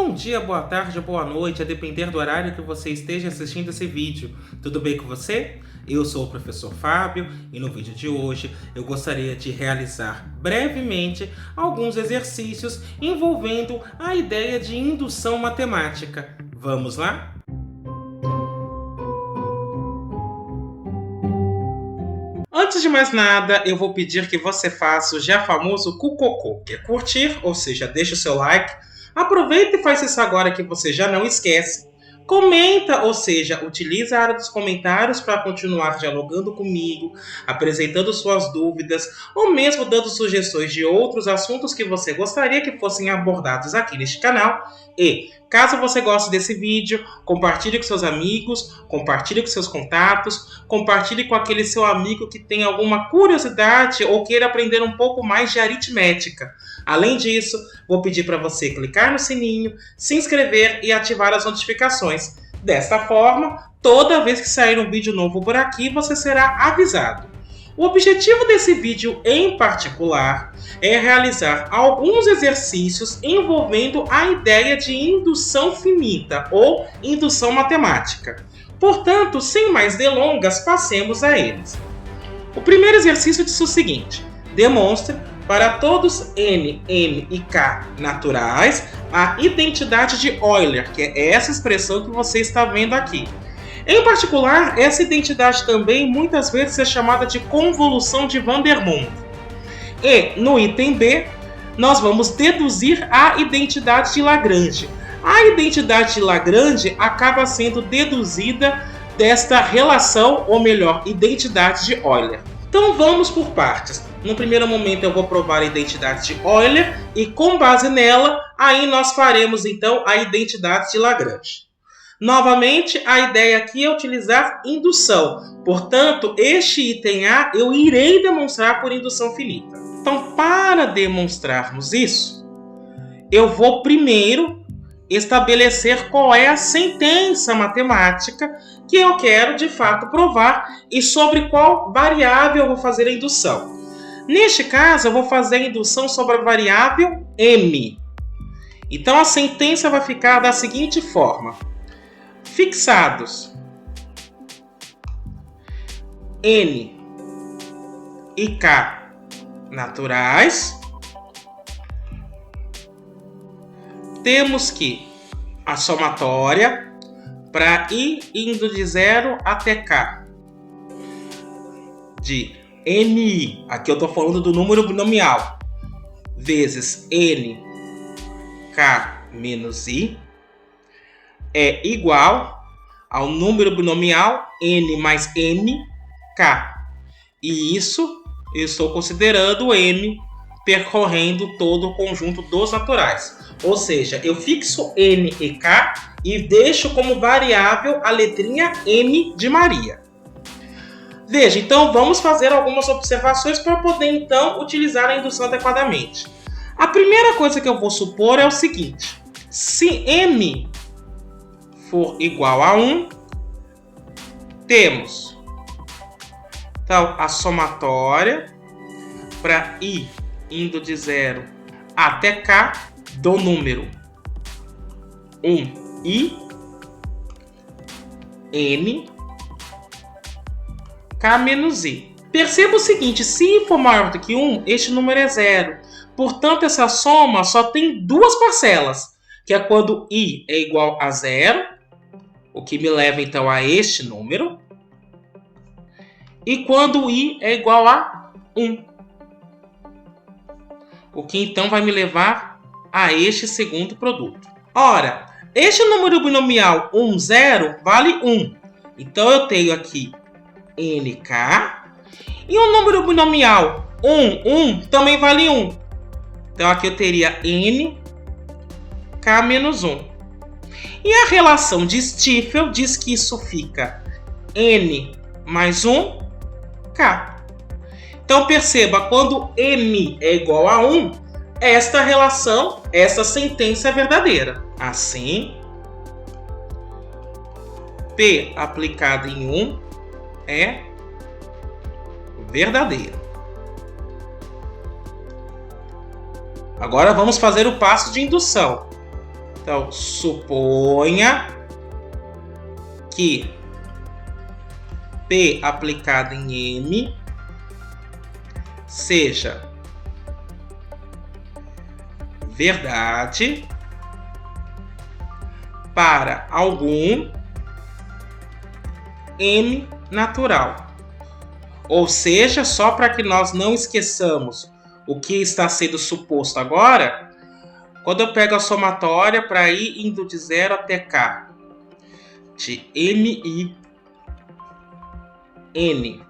Bom dia, boa tarde, boa noite, a depender do horário que você esteja assistindo esse vídeo. Tudo bem com você? Eu sou o professor Fábio e no vídeo de hoje eu gostaria de realizar brevemente alguns exercícios envolvendo a ideia de indução matemática. Vamos lá? Antes de mais nada, eu vou pedir que você faça o já famoso cucocô, que é curtir, ou seja, deixa o seu like. Aproveita e faz isso agora que você já não esquece. Comenta, ou seja, utiliza a área dos comentários para continuar dialogando comigo, apresentando suas dúvidas ou mesmo dando sugestões de outros assuntos que você gostaria que fossem abordados aqui neste canal. E, caso você goste desse vídeo, compartilhe com seus amigos, compartilhe com seus contatos, compartilhe com aquele seu amigo que tem alguma curiosidade ou queira aprender um pouco mais de aritmética. Além disso, vou pedir para você clicar no sininho, se inscrever e ativar as notificações. Desta forma, toda vez que sair um vídeo novo por aqui, você será avisado. O objetivo desse vídeo em particular é realizar alguns exercícios envolvendo a ideia de indução finita ou indução matemática. Portanto, sem mais delongas, passemos a eles. O primeiro exercício diz o seguinte: demonstre para todos n, m e k naturais a identidade de Euler, que é essa expressão que você está vendo aqui. Em particular, essa identidade também muitas vezes é chamada de convolução de Vandermonde. E no item B, nós vamos deduzir a identidade de Lagrange. A identidade de Lagrange acaba sendo deduzida desta relação, ou melhor, identidade de Euler. Então vamos por partes. No primeiro momento eu vou provar a identidade de Euler e com base nela, aí nós faremos então a identidade de Lagrange. Novamente, a ideia aqui é utilizar indução. Portanto, este item A eu irei demonstrar por indução finita. Então, para demonstrarmos isso, eu vou primeiro estabelecer qual é a sentença matemática que eu quero de fato provar e sobre qual variável eu vou fazer a indução. Neste caso, eu vou fazer a indução sobre a variável m. Então, a sentença vai ficar da seguinte forma: fixados n e k naturais, temos que a somatória para i indo de 0 até k de ni, aqui eu estou falando do número binomial, vezes n k menos i, é igual ao número binomial n mais m, k. E isso eu estou considerando m percorrendo todo o conjunto dos naturais. Ou seja, eu fixo n e k e deixo como variável a letrinha m de Maria. Veja, então vamos fazer algumas observações para poder então utilizar a indução adequadamente. A primeira coisa que eu vou supor é o seguinte: se m for igual a 1, temos então a somatória para i indo de 0 até k do número 1i n k menos i. Perceba o seguinte: se i for maior do que 1, este número é 0. Portanto, essa soma só tem duas parcelas, que é quando i é igual a 0, o que me leva então a este número, e quando i é igual a 1, o que então vai me levar a este segundo produto. Ora, este número binomial 1, 0 vale 1. Então eu tenho aqui nk, e o número binomial 1, 1 também vale 1. Então aqui eu teria n k menos 1. E a relação de Stiefel diz que isso fica n mais 1, k. Então perceba, quando m é igual a 1, esta relação, essa sentença é verdadeira. Assim, P aplicado em 1 é verdadeiro. Agora vamos fazer o passo de indução. Então, suponha que P aplicado em M seja verdade para algum M natural. Ou seja, só para que nós não esqueçamos o que está sendo suposto agora, quando eu pego a somatória para ir indo de 0 até K, de MI, N,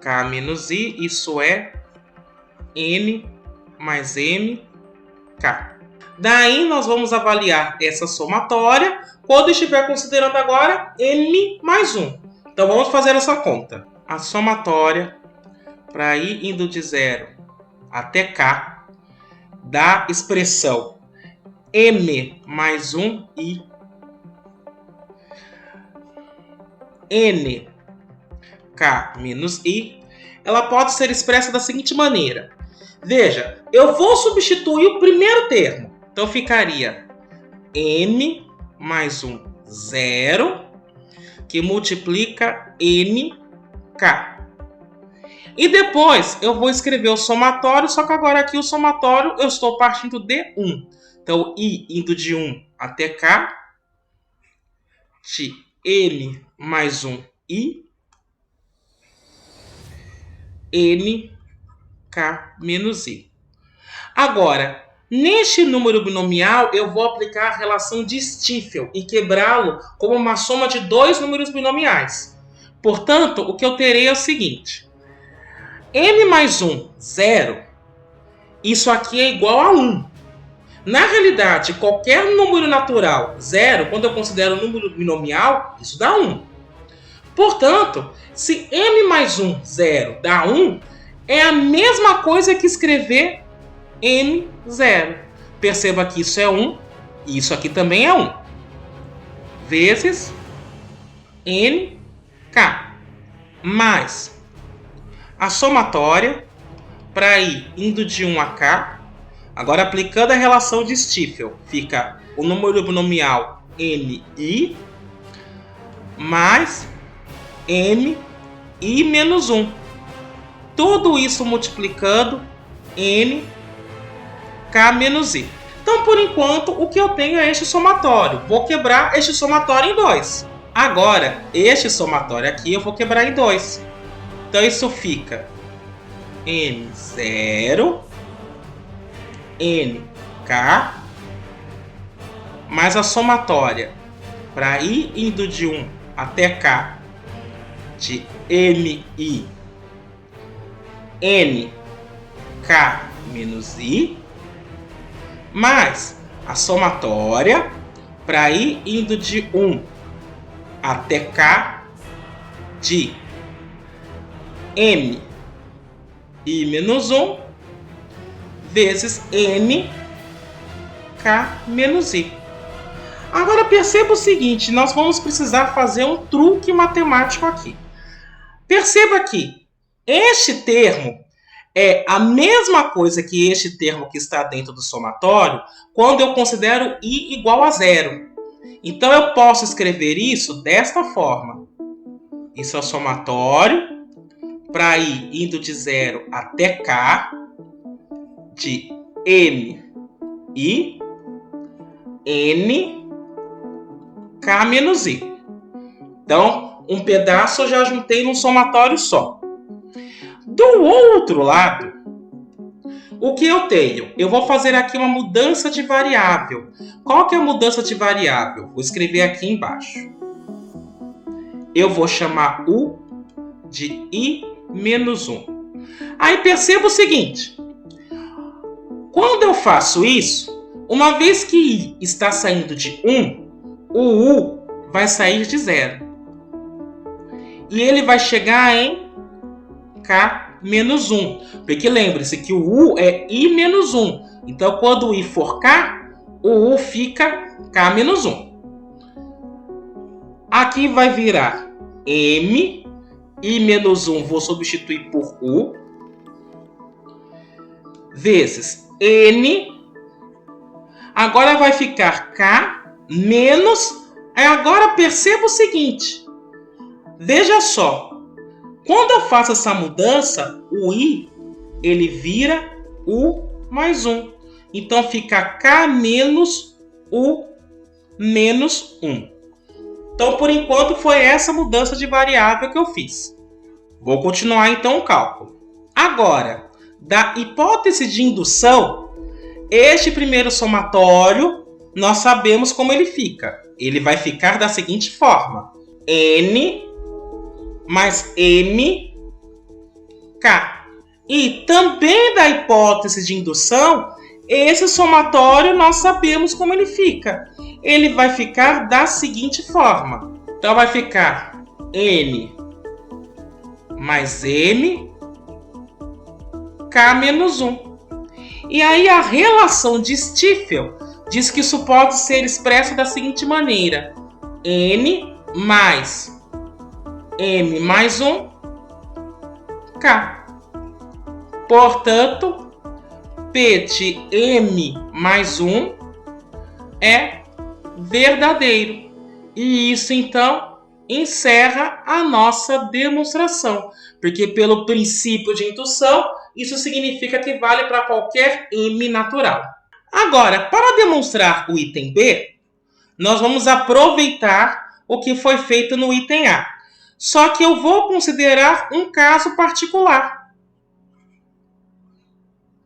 K menos I, isso é N mais M, K. Daí nós vamos avaliar essa somatória quando estiver considerando agora M mais 1. Então vamos fazer essa conta. A somatória para ir indo de 0 até K da expressão M mais 1I N K menos I, ela pode ser expressa da seguinte maneira. Veja, eu vou substituir o primeiro termo. Então ficaria M mais 1, 0, que multiplica NK. E depois eu vou escrever o somatório, só que agora aqui o somatório eu estou partindo de 1. Então, I indo de 1 até K, de M mais 1I, NK menos I. Agora, neste número binomial, eu vou aplicar a relação de Stiefel e quebrá-lo como uma soma de dois números binomiais. Portanto, o que eu terei é o seguinte. M mais 1, 0, isso aqui é igual a 1. Na realidade, qualquer número natural 0, quando eu considero um número binomial, isso dá 1. Portanto, se M mais 1, 0 dá 1, é a mesma coisa que escrever M, 0. Perceba que isso é 1 e isso aqui também é 1. Vezes NK. Mais a somatória para ir indo de 1 a K. Agora, aplicando a relação de Stiefel, fica o número binomial MI mais MI menos 1. Tudo isso multiplicando NK menos I. Então, por enquanto, o que eu tenho é este somatório. Vou quebrar este somatório em 2. Agora, este somatório aqui eu vou quebrar em 2. Então, isso fica M0, NK, mais a somatória para ir indo de 1 até K, de MI, NK menos I, mais a somatória para ir indo de 1 até K, de M I menos 1 vezes N K menos I. Agora perceba o seguinte, nós vamos precisar fazer um truque matemático aqui. Perceba que este termo é a mesma coisa que este termo que está dentro do somatório quando eu considero I igual a 0. Então eu posso escrever isso desta forma. Isso é o somatório para ir indo de 0 até K, de M, I, N, K menos I. Então, um pedaço eu já juntei num somatório só. Do outro lado, o que eu tenho? Eu vou fazer aqui uma mudança de variável. Qual que é a mudança de variável? Vou escrever aqui embaixo. Eu vou chamar U de I menos 1. Aí perceba o seguinte. Quando eu faço isso, uma vez que I está saindo de 1, o U vai sair de 0. E ele vai chegar em K menos 1. Porque lembre-se que o U é I menos 1. Então, quando o I for K, o U fica K menos 1. Aqui vai virar M, I menos 1 vou substituir por U, vezes N. Agora vai ficar K menos... Agora perceba o seguinte. Veja só. Quando eu faço essa mudança, o I, ele vira U mais 1. Então fica K menos U menos 1. Então, por enquanto, foi essa mudança de variável que eu fiz. Vou continuar, então, o cálculo. Agora, da hipótese de indução, este primeiro somatório, nós sabemos como ele fica. Ele vai ficar da seguinte forma. N mais M, K. E também da hipótese de indução, esse somatório nós sabemos como ele fica. Ele vai ficar da seguinte forma. Então vai ficar N mais M, K menos 1. E aí a relação de Stiefel diz que isso pode ser expresso da seguinte maneira. N mais M mais 1, K. Portanto, P de M mais 1 é verdadeiro. E isso, então, encerra a nossa demonstração. Porque, pelo princípio de indução, isso significa que vale para qualquer M natural. Agora, para demonstrar o item B, nós vamos aproveitar o que foi feito no item A. Só que eu vou considerar um caso particular.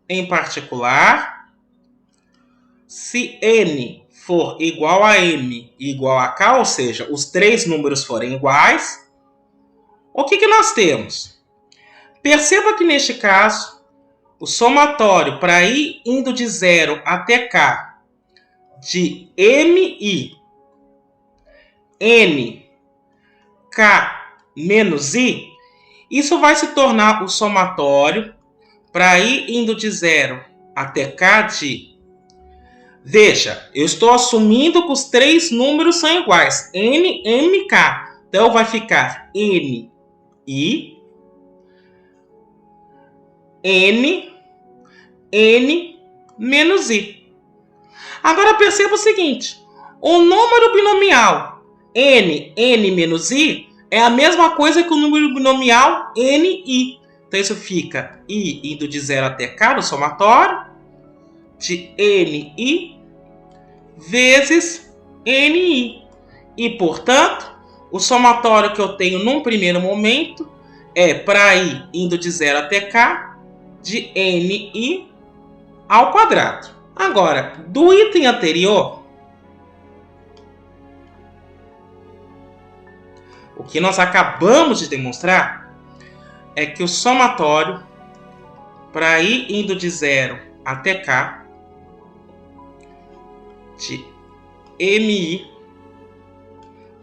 Em particular, se N for igual a M e igual a K, ou seja, os três números forem iguais, o que nós temos? Perceba que neste caso, o somatório para ir indo de 0 até K de MI, N, K menos I, isso vai se tornar o somatório para ir indo de 0 até K de... Veja, eu estou assumindo que os três números são iguais. N, M, K. Então vai ficar N, I, N, N menos I. Agora perceba o seguinte. O número binomial N, N menos I é a mesma coisa que o número binomial N, I. Então isso fica I indo de 0 até K no somatório de N, I vezes N, I. E, portanto, o somatório que eu tenho num primeiro momento é para I indo de 0 até K de N, I ao quadrado. Agora, do item anterior, o que nós acabamos de demonstrar é que o somatório para I indo de 0 até K de MI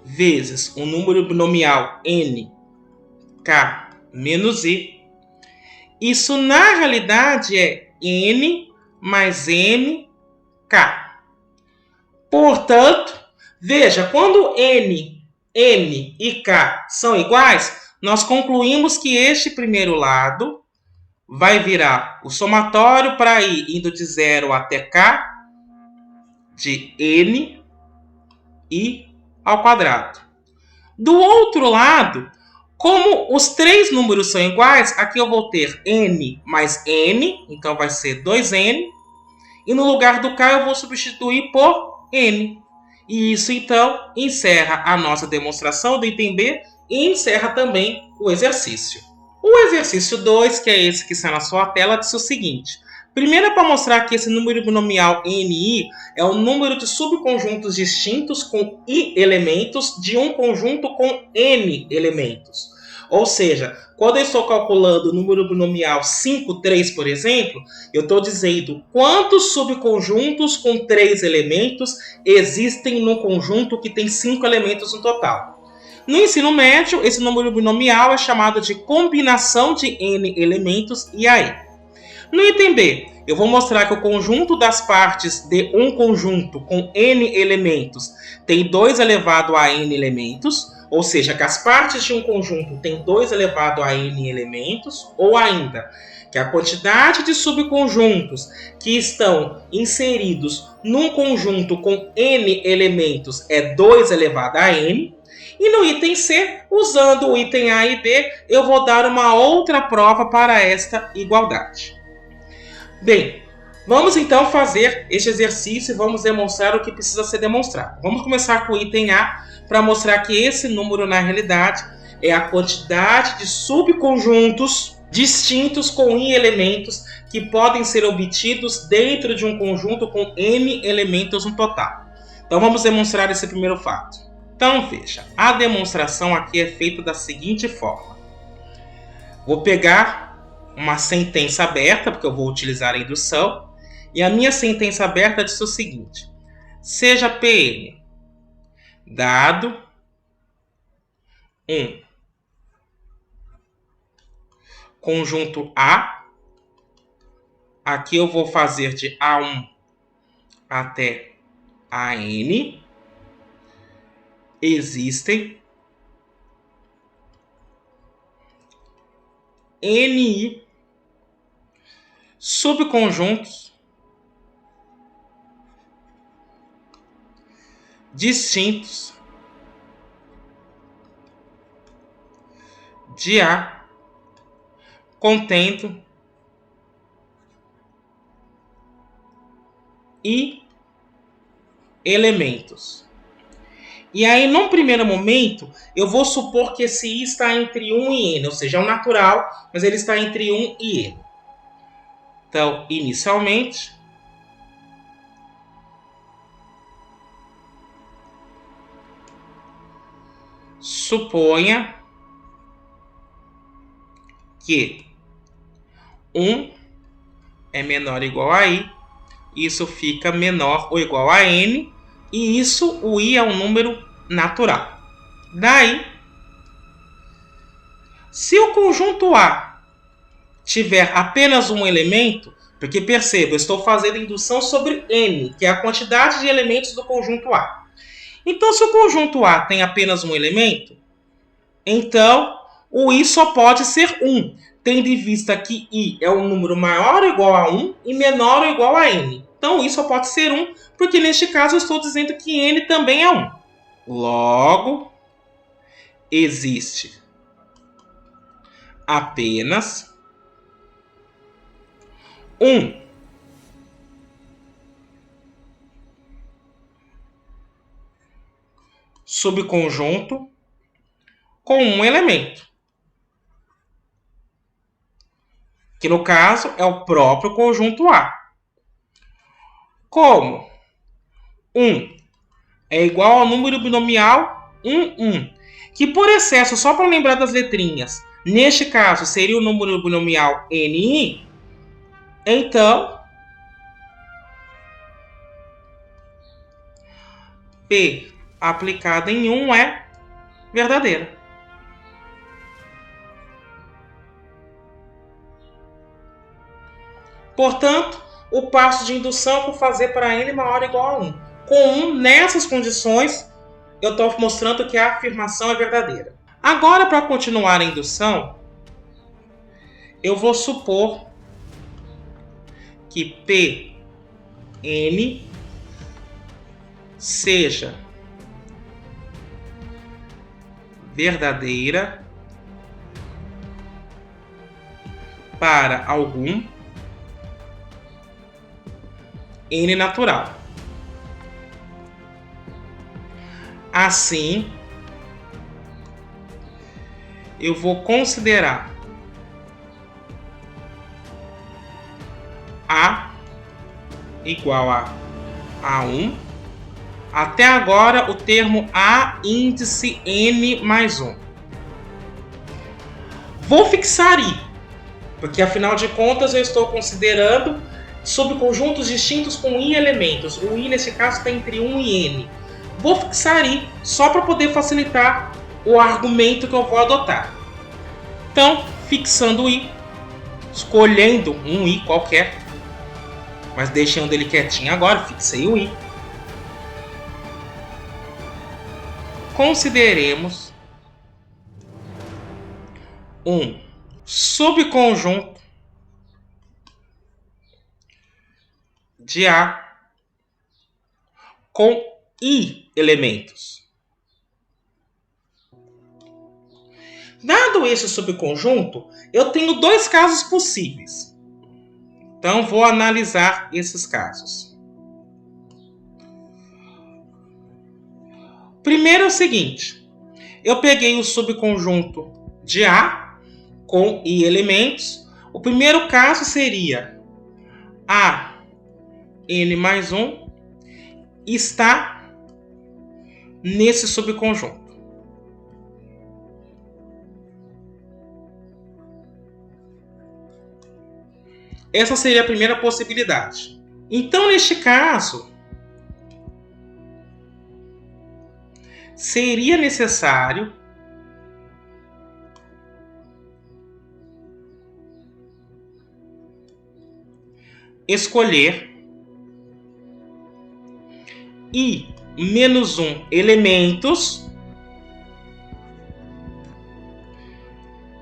vezes o número binomial N, K menos I, isso na realidade é N mais M, K. Portanto, veja, quando N, M e K são iguais, nós concluímos que este primeiro lado vai virar o somatório para I indo de 0 até K de N, I ao quadrado. Do outro lado, como os três números são iguais, aqui eu vou ter N mais N, então vai ser 2N, e no lugar do K eu vou substituir por N. E isso, então, encerra a nossa demonstração do item B e encerra também o exercício. O exercício 2, que é esse que está na sua tela, diz o seguinte. Primeiro é para mostrar que esse número binomial NI é o número de subconjuntos distintos com I elementos de um conjunto com N elementos. Ou seja, quando eu estou calculando o número binomial 5, 3, por exemplo, eu estou dizendo quantos subconjuntos com 3 elementos existem no conjunto que tem 5 elementos no total. No ensino médio, esse número binomial é chamado de combinação de N elementos e AI. No item B, eu vou mostrar que o conjunto das partes de um conjunto com N elementos tem 2 elevado a N elementos, ou seja, que as partes de um conjunto têm 2 elevado a N elementos, ou ainda, que a quantidade de subconjuntos que estão inseridos num conjunto com n elementos é 2 elevado a n. E no item C, usando o item A e B, eu vou dar uma outra prova para esta igualdade. Bem, vamos então fazer este exercício e vamos demonstrar o que precisa ser demonstrado. Vamos começar com o item A para mostrar que esse número, na realidade, é a quantidade de subconjuntos distintos com i elementos que podem ser obtidos dentro de um conjunto com n elementos no total. Então vamos demonstrar esse primeiro fato. Então veja, a demonstração aqui é feita da seguinte forma. Vou pegar uma sentença aberta, porque eu vou utilizar a indução, e a minha sentença aberta diz o seguinte: seja Pn dado um conjunto A, aqui eu vou fazer de A1 até AN, existem Ni subconjuntos distintos de A contendo I elementos. E aí, num primeiro momento, eu vou supor que esse I está entre 1 e N, ou seja, é um natural, mas ele está entre 1 e N. Então, inicialmente, suponha que 1 é menor ou igual a I, isso fica menor ou igual a N, e isso, o I é um número natural. Daí, se o conjunto A tiver apenas um elemento, porque perceba, eu estou fazendo indução sobre N, que é a quantidade de elementos do conjunto A. Então, se o conjunto A tem apenas um elemento, então o I só pode ser 1, tendo em vista que I é um número maior ou igual a 1 e menor ou igual a N. Então, I só pode ser 1, porque neste caso eu estou dizendo que N também é 1. Logo, existe apenas um subconjunto com um elemento, que no caso é o próprio conjunto A. Como 1 é igual ao número binomial 1, que por excesso, só para lembrar das letrinhas, neste caso seria o número binomial Ni, então P aplicada em 1 é verdadeira. Portanto, o passo de indução eu vou fazer para N maior ou igual a 1. Com 1, nessas condições, eu estou mostrando que a afirmação é verdadeira. Agora, para continuar a indução, eu vou supor que Pn seja verdadeira para algum N natural. Assim, eu vou considerar A igual a A1. Até agora, o termo A índice N mais 1. Vou fixar I, porque afinal de contas eu estou considerando subconjuntos distintos com I elementos. O I, nesse caso, está entre 1 e N. Vou fixar I só para poder facilitar o argumento que eu vou adotar. Então, fixando I, escolhendo um I qualquer, mas deixando ele quietinho agora, fixei o I. Consideremos um subconjunto de A com I elementos. Dado esse subconjunto, eu tenho dois casos possíveis. Então, vou analisar esses casos. Primeiro é o seguinte. Eu peguei o subconjunto de A com I elementos. O primeiro caso seria A n mais 1 está nesse subconjunto. Essa seria a primeira possibilidade. Então, neste caso, seria necessário escolher I menos 1 elementos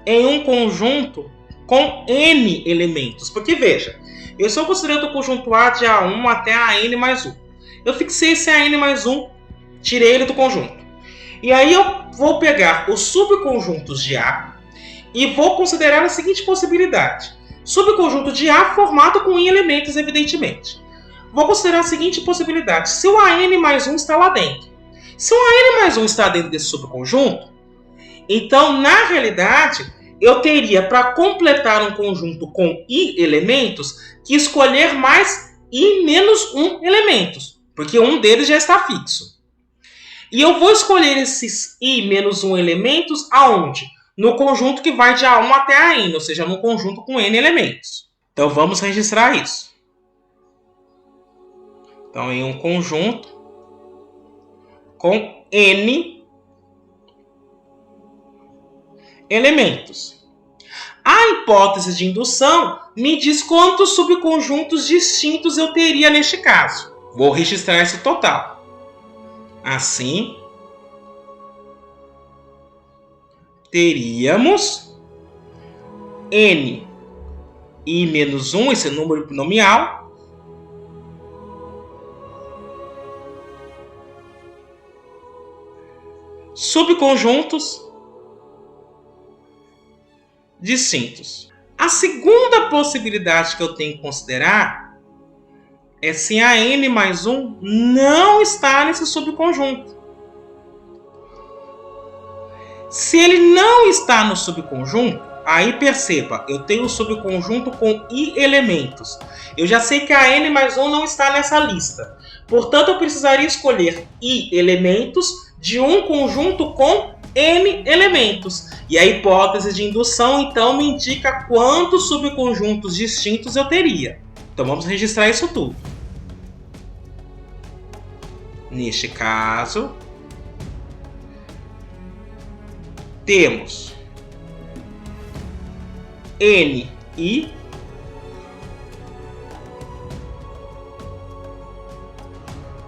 em um conjunto com N elementos. Porque, veja, eu estou considerando o conjunto A de A1 até AN mais 1. Eu fixei esse AN mais 1, tirei ele do conjunto. E aí eu vou pegar os subconjuntos de A e vou considerar a seguinte possibilidade. Subconjunto de A formado com I elementos, evidentemente. Vou considerar a seguinte possibilidade. Se o AN mais 1 está lá dentro. Se o AN mais 1 está dentro desse subconjunto, então, na realidade, eu teria, para completar um conjunto com I elementos, que escolher mais I menos 1 elementos. Porque um deles já está fixo. E eu vou escolher esses I menos 1 elementos aonde? No conjunto que vai de A1 até AN, ou seja, no conjunto com N elementos. Então, vamos registrar isso. Então, em um conjunto com N elementos. A hipótese de indução me diz quantos subconjuntos distintos eu teria neste caso. Vou registrar esse total. Assim, teríamos N I menos 1, esse número binomial, subconjuntos distintos. A segunda possibilidade que eu tenho que considerar é se a N mais 1 não está nesse subconjunto. Se ele não está no subconjunto, aí perceba, eu tenho um subconjunto com I elementos. Eu já sei que a N mais 1 não está nessa lista. Portanto, eu precisaria escolher I elementos de um conjunto com N elementos. E a hipótese de indução, então, me indica quantos subconjuntos distintos eu teria. Então, vamos registrar isso tudo. Neste caso, temos N I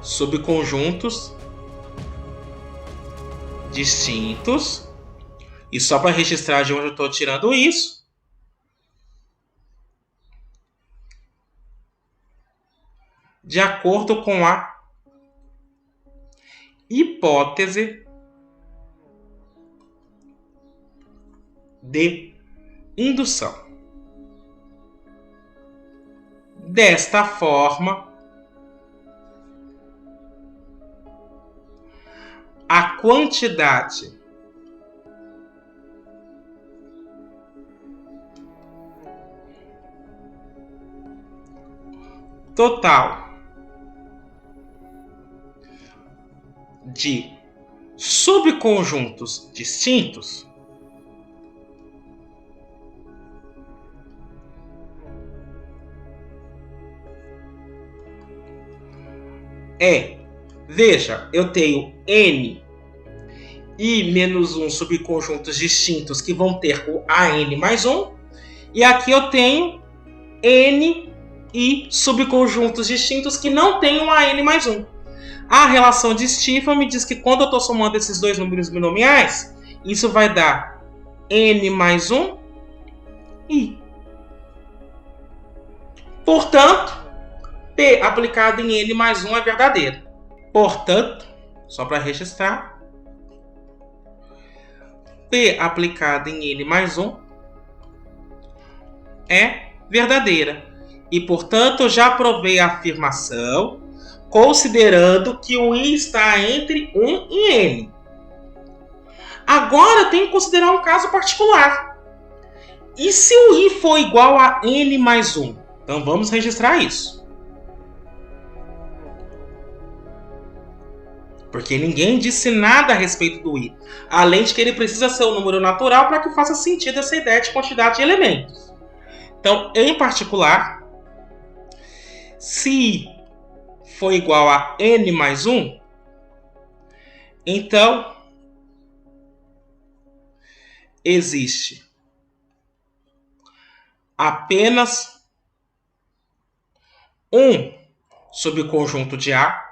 subconjuntos distintos. E só para registrar de onde eu estou tirando isso, de acordo com a hipótese de indução. Desta forma, a quantidade total de subconjuntos distintos veja, eu tenho N I menos 1 subconjuntos distintos que vão ter o AN mais 1, e aqui eu tenho N I subconjuntos distintos que não têm um AN mais 1. A relação de Stephan me diz que quando eu estou somando esses dois números binomiais, isso vai dar N mais 1 I. Portanto, P aplicado em N mais 1 é verdadeira. Portanto, só para registrar, P aplicado em N mais 1 é verdadeira. E, portanto, eu já provei a afirmação, considerando que o I está entre 1 e N. Agora, eu tenho que considerar um caso particular. E se o I for igual a N mais 1? Então, vamos registrar isso. Porque ninguém disse nada a respeito do I. Além de que ele precisa ser um número natural para que faça sentido essa ideia de quantidade de elementos. Então, em particular, se I for igual a N mais 1, então existe apenas um subconjunto de A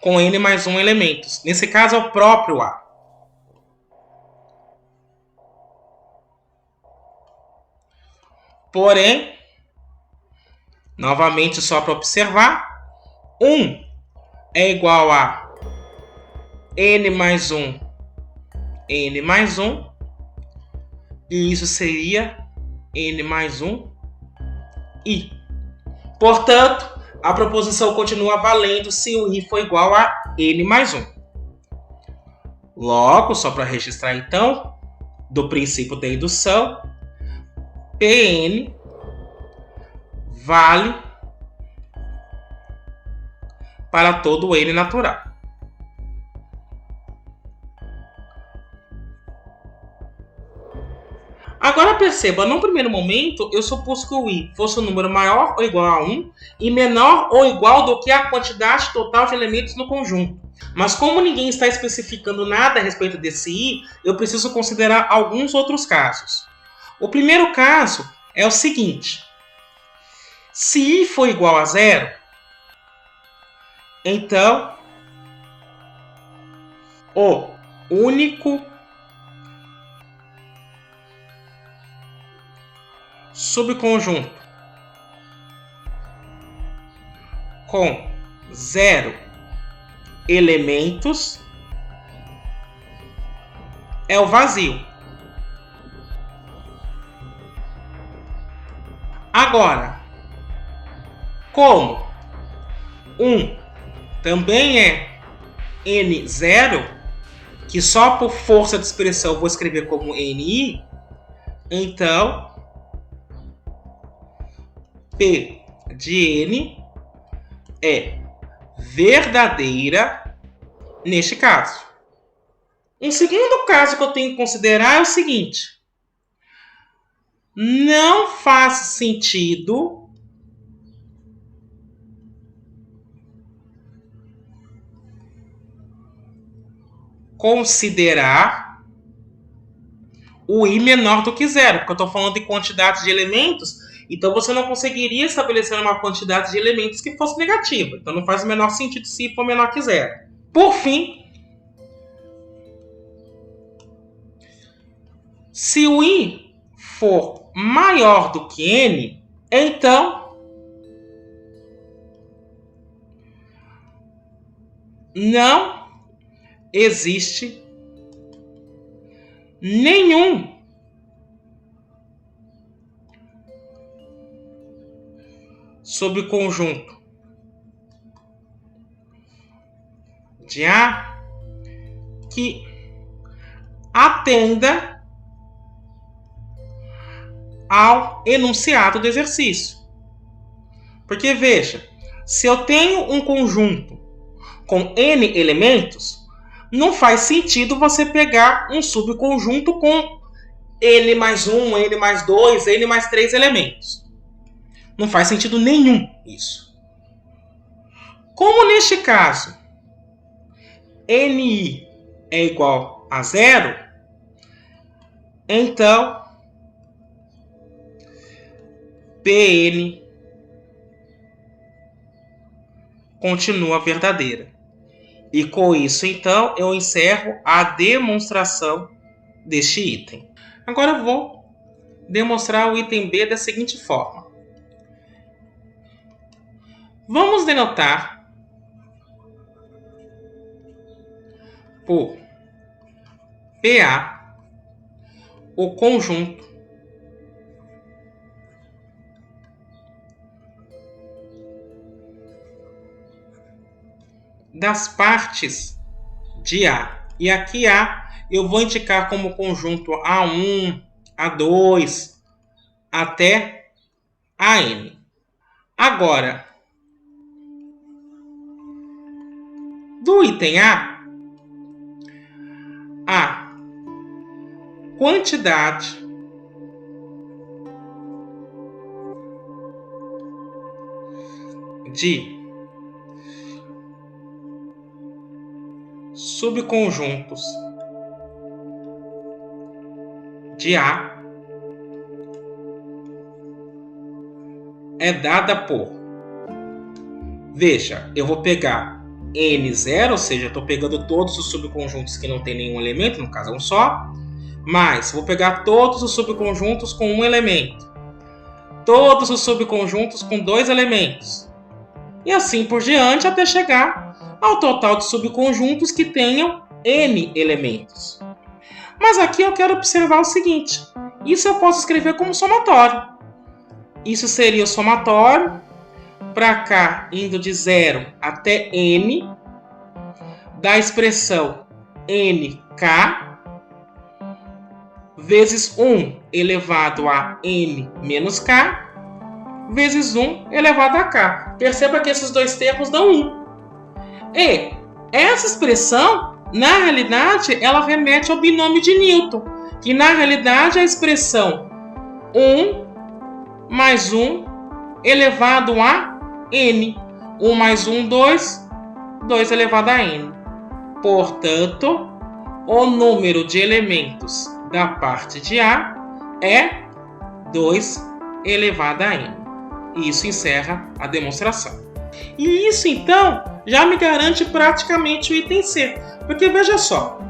com N mais 1 elementos. Nesse caso, é o próprio A. Porém, novamente, só para observar, 1 é igual a N mais 1, N mais 1, e isso seria N mais 1, I. Portanto, a proposição continua valendo se o I for igual a N mais 1. Logo, só para registrar então, do princípio da indução, Pn vale para todo N natural. Agora perceba, no primeiro momento, eu supus que o I fosse um número maior ou igual a 1 e menor ou igual do que a quantidade total de elementos no conjunto. Mas como ninguém está especificando nada a respeito desse I, eu preciso considerar alguns outros casos. O primeiro caso é o seguinte: se I for igual a 0, então o único subconjunto com 0 elementos é o vazio. Agora, como 1 também é N0, que só por força de expressão vou escrever como NI, então P de N é verdadeira neste caso. Um segundo caso que eu tenho que considerar é o seguinte: não faz sentido considerar o I menor do que 0, porque eu estou falando de quantidade de elementos, então você não conseguiria estabelecer uma quantidade de elementos que fosse negativa. Então não faz o menor sentido se I for menor que 0. Por fim, se o I for maior do que N, então não existe nenhum subconjunto de A que atenda ao enunciado do exercício. Porque, veja, se eu tenho um conjunto com N elementos, não faz sentido você pegar um subconjunto com N mais 1, N mais 2, N mais 3 elementos. Não faz sentido nenhum isso. Como neste caso, Ni é igual a 0, então Pn continua verdadeira. E com isso, então, eu encerro a demonstração deste item. Agora eu vou demonstrar o item B da seguinte forma. Vamos denotar por PA o conjunto das partes de A. E aqui A eu vou indicar como conjunto A1, A2, até AN. Agora, do item A quantidade de subconjuntos de A é dada por... Veja, eu vou pegar N0, ou seja, eu estou pegando todos os subconjuntos que não tem nenhum elemento, no caso é um só, mas vou pegar todos os subconjuntos com um elemento, todos os subconjuntos com dois elementos, e assim por diante até chegar ao total de subconjuntos que tenham N elementos. Mas aqui eu quero observar o seguinte, isso eu posso escrever como somatório. Isso seria o somatório, para cá, indo de 0 até N, da expressão NK, vezes 1 elevado a N menos K, vezes 1 elevado a K. Perceba que esses dois termos dão 1. E essa expressão, na realidade, ela remete ao binômio de Newton, que na realidade é a expressão 1 mais 1 elevado a N. 1 mais 1, 2. 2 elevado a N. Portanto, o número de elementos da parte de A é 2 elevado a N. E isso encerra a demonstração. E isso, então, já me garante praticamente o item C. Porque, veja só,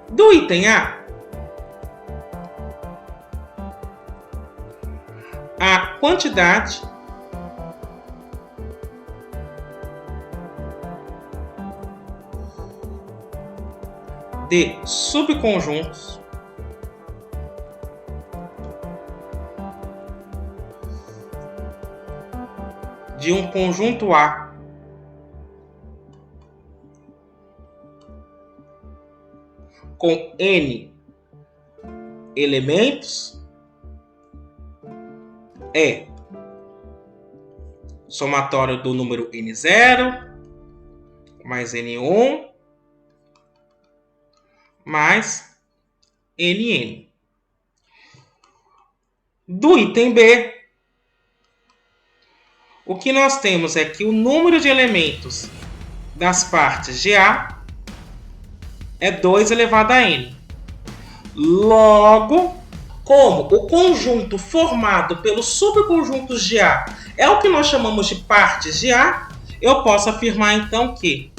do item A quantidade de subconjuntos de um conjunto A com N elementos é somatório do número N0 mais N1 mais NN. Do item B, o que nós temos é que o número de elementos das partes de A é 2 elevado a N. Logo, como o conjunto formado pelos subconjuntos de A é o que nós chamamos de partes de A, eu posso afirmar então que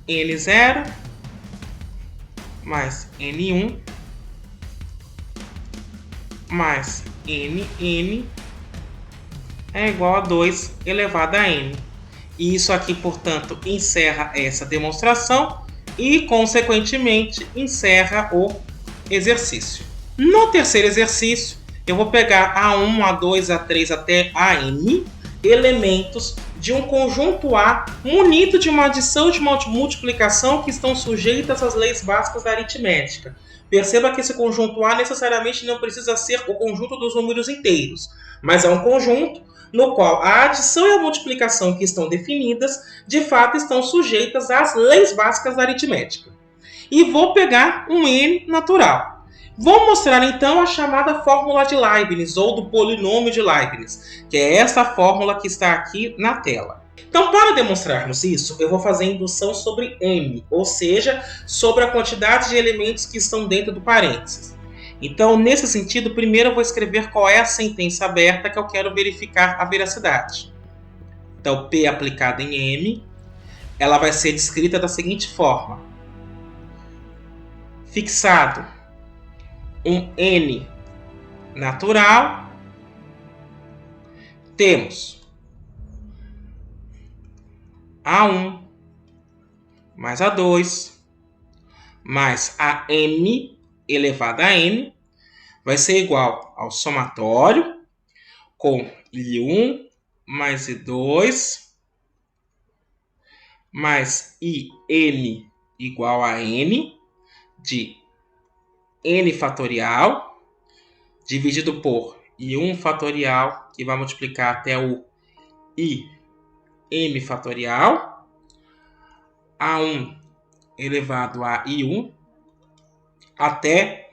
N0 mais N1 mais NN é igual a 2 elevado a N. E isso aqui, portanto, encerra essa demonstração e, consequentemente, encerra o exercício. No terceiro exercício, eu vou pegar A1, A2, A3 até AN, elementos de um conjunto A munido de uma adição e de uma multiplicação que estão sujeitas às leis básicas da aritmética. Perceba que esse conjunto A necessariamente não precisa ser o conjunto dos números inteiros, mas é um conjunto no qual a adição e a multiplicação que estão definidas, de fato, estão sujeitas às leis básicas da aritmética. E vou pegar um N natural. Vou mostrar então a chamada fórmula de Leibniz, ou do polinômio de Leibniz, que é essa fórmula que está aqui na tela. Então, para demonstrarmos isso, eu vou fazer indução sobre M, ou seja, sobre a quantidade de elementos que estão dentro do parênteses. Então, nesse sentido, primeiro eu vou escrever qual é a sentença aberta que eu quero verificar a veracidade. Então, P aplicada em M, ela vai ser descrita da seguinte forma. Fixado um N natural, temos A1 mais A2 mais AM elevado a N vai ser igual ao somatório com I1 mais I2 mais IN igual a N de N fatorial dividido por I1 fatorial, que vai multiplicar até o IM fatorial, A1 elevado a I1 até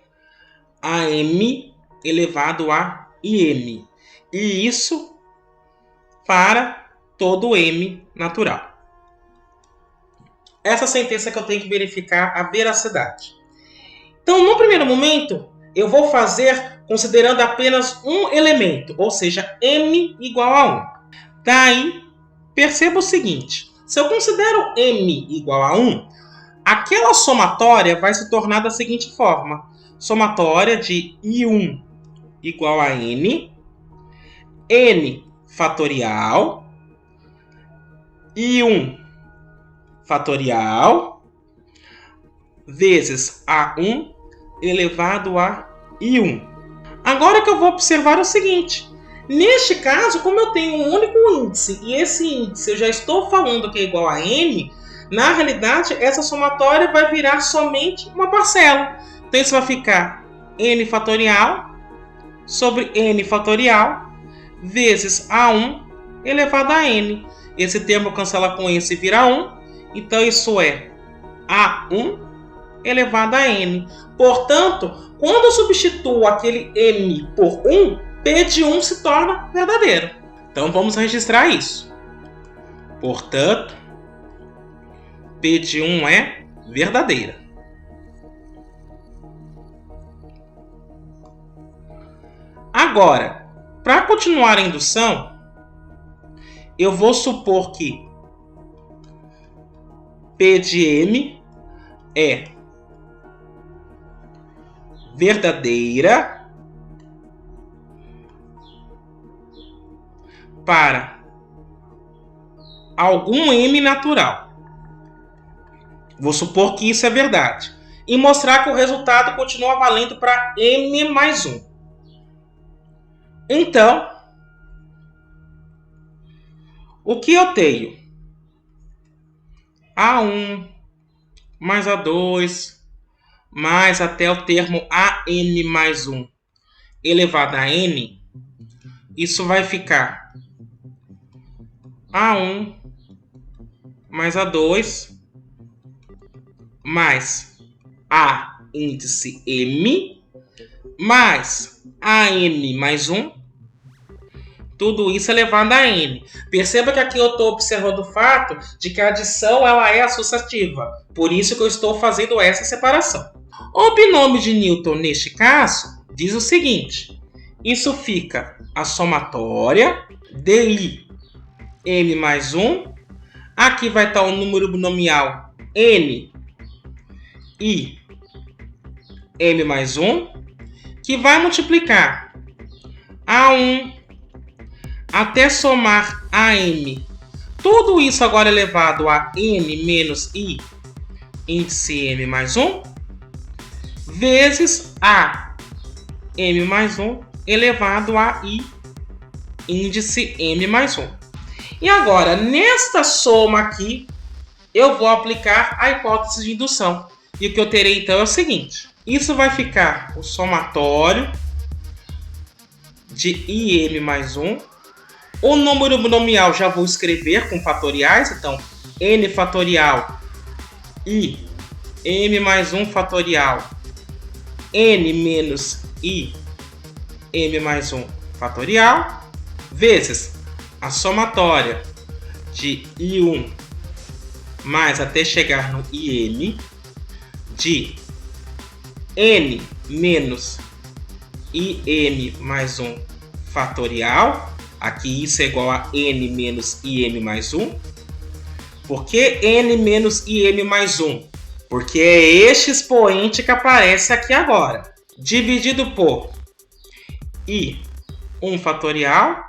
AM elevado a IM. E isso para todo M natural. Essa sentença que eu tenho que verificar a veracidade. Então, no primeiro momento, eu vou fazer considerando apenas um elemento, ou seja, M igual a 1. Daí, perceba o seguinte, se eu considero M igual a 1, aquela somatória vai se tornar da seguinte forma. Somatória de I1 igual a N, N fatorial, I1 fatorial, vezes A1 elevado a I1. Agora que eu vou observar o seguinte. Neste caso, como eu tenho um único índice, e esse índice eu já estou falando que é igual a N, na realidade, essa somatória vai virar somente uma parcela. Então, isso vai ficar N fatorial sobre N fatorial vezes A1 elevado a N. Esse termo cancela com esse e vira 1. Então, isso é A1 elevado a N. Portanto, quando eu substituo aquele M por 1, P de 1 se torna verdadeiro. Então, vamos registrar isso. Portanto, P de 1 é verdadeira. Agora, para continuar a indução, eu vou supor que P de M é verdadeira para algum M natural. Vou supor que isso é verdade. E mostrar que o resultado continua valendo para M mais 1. Então, o que eu tenho? A1 mais A2 mais até o termo AN mais 1 elevado a N. Isso vai ficar A1 mais A2 mais A índice M mais AN mais 1. Tudo isso elevado a N. Perceba que aqui eu estou observando o fato de que a adição ela é associativa. Por isso que eu estou fazendo essa separação. O binômio de Newton, neste caso, diz o seguinte. Isso fica a somatória de M mais 1. Aqui vai estar o número binomial N e M mais 1, que vai multiplicar A1 até somar AM. Tudo isso agora elevado a N menos I, índice M mais 1, vezes A M mais 1 elevado a I, índice M mais 1. E agora, nesta soma aqui, eu vou aplicar a hipótese de indução. E o que eu terei então é o seguinte. Isso vai ficar o somatório de IM mais 1. O número binomial já vou escrever com fatoriais. Então, N fatorial I M mais 1 fatorial N menos I M mais 1 fatorial vezes a somatória de I1 mais até chegar no IM de N menos IM mais 1 fatorial. Aqui isso é igual a N menos IM mais 1. Por que N menos IM mais 1? Porque é este expoente que aparece aqui agora. Dividido por I1 fatorial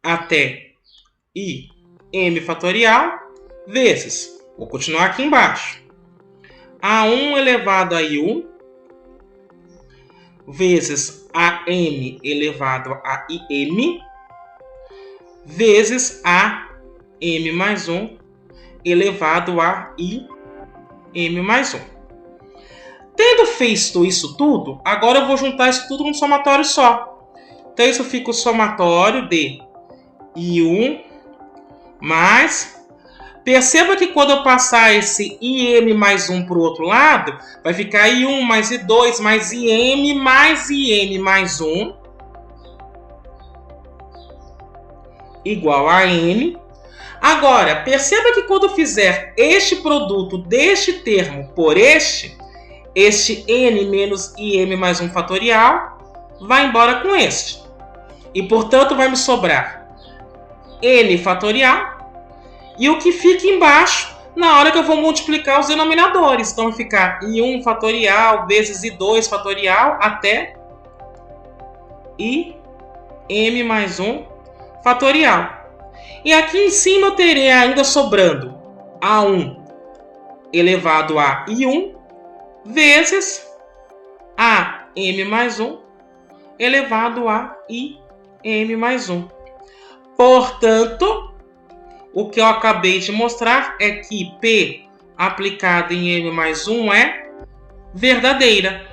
até IM fatorial vezes, vou continuar aqui embaixo, A1 elevado a I1 vezes AM elevado a IM vezes AM mais 1 elevado a IM mais 1. Tendo feito isso tudo, agora eu vou juntar isso tudo num somatório só. Então isso fica o somatório de I1 mais... Perceba que quando eu passar esse IM mais 1 para o outro lado, vai ficar I1 mais I2 mais IM mais 1 igual a N. Agora, perceba que quando eu fizer este produto deste termo por este N menos IM mais 1 fatorial vai embora com este. E, portanto, vai me sobrar N fatorial. E o que fica embaixo na hora que eu vou multiplicar os denominadores. Então vai ficar I1 fatorial vezes I2 fatorial até IM mais 1 fatorial. E aqui em cima eu terei ainda sobrando A1 elevado a I1 vezes AM mais 1 elevado a IM mais 1. Portanto, o que eu acabei de mostrar é que P aplicado em M mais 1 é verdadeira.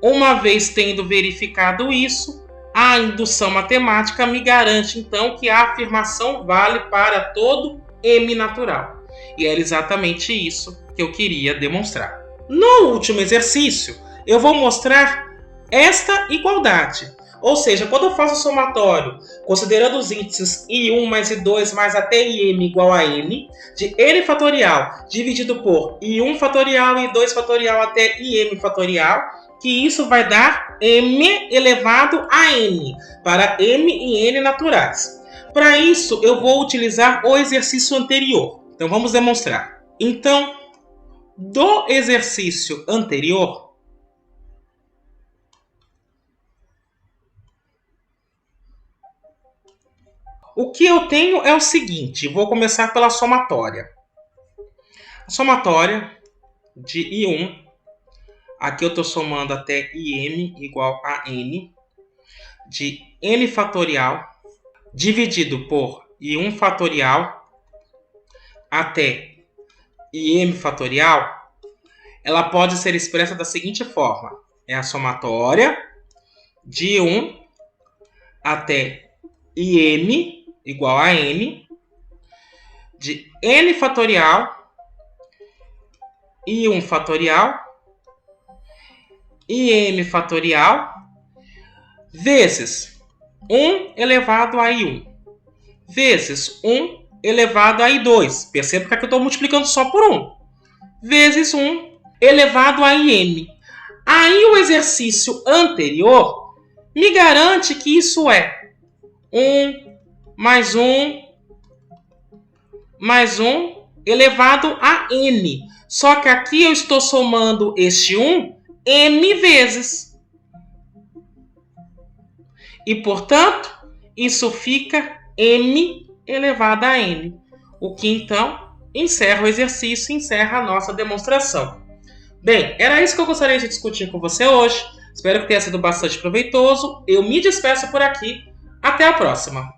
Uma vez tendo verificado isso, a indução matemática me garante, então, que a afirmação vale para todo M natural. E era exatamente isso que eu queria demonstrar. No último exercício, eu vou mostrar esta igualdade. Ou seja, quando eu faço o somatório, considerando os índices I1 mais I2 mais até IM igual a N, de N fatorial dividido por I1 fatorial, I2 fatorial até IM fatorial, que isso vai dar M elevado a N, para M e N naturais. Para isso, eu vou utilizar o exercício anterior. Então, vamos demonstrar. Então, do exercício anterior, o que eu tenho é o seguinte, vou começar pela somatória. A somatória de I1, aqui eu estou somando até IM igual a N, de N fatorial, dividido por I1 fatorial até IM fatorial, ela pode ser expressa da seguinte forma. É a somatória de I1 até IM igual a N, de N fatorial, I1 fatorial, IM fatorial, vezes 1 elevado a I1, vezes 1 elevado a I2. Perceba que aqui eu estou multiplicando só por 1. Vezes 1 elevado a IM. Aí o exercício anterior me garante que isso é 1 mais 1 mais 1 elevado a N. Só que aqui eu estou somando este 1 M vezes. E, portanto, isso fica M elevado a N. O que, então, encerra o exercício, encerra a nossa demonstração. Bem, era isso que eu gostaria de discutir com você hoje. Espero que tenha sido bastante proveitoso. Eu me despeço por aqui. Até a próxima!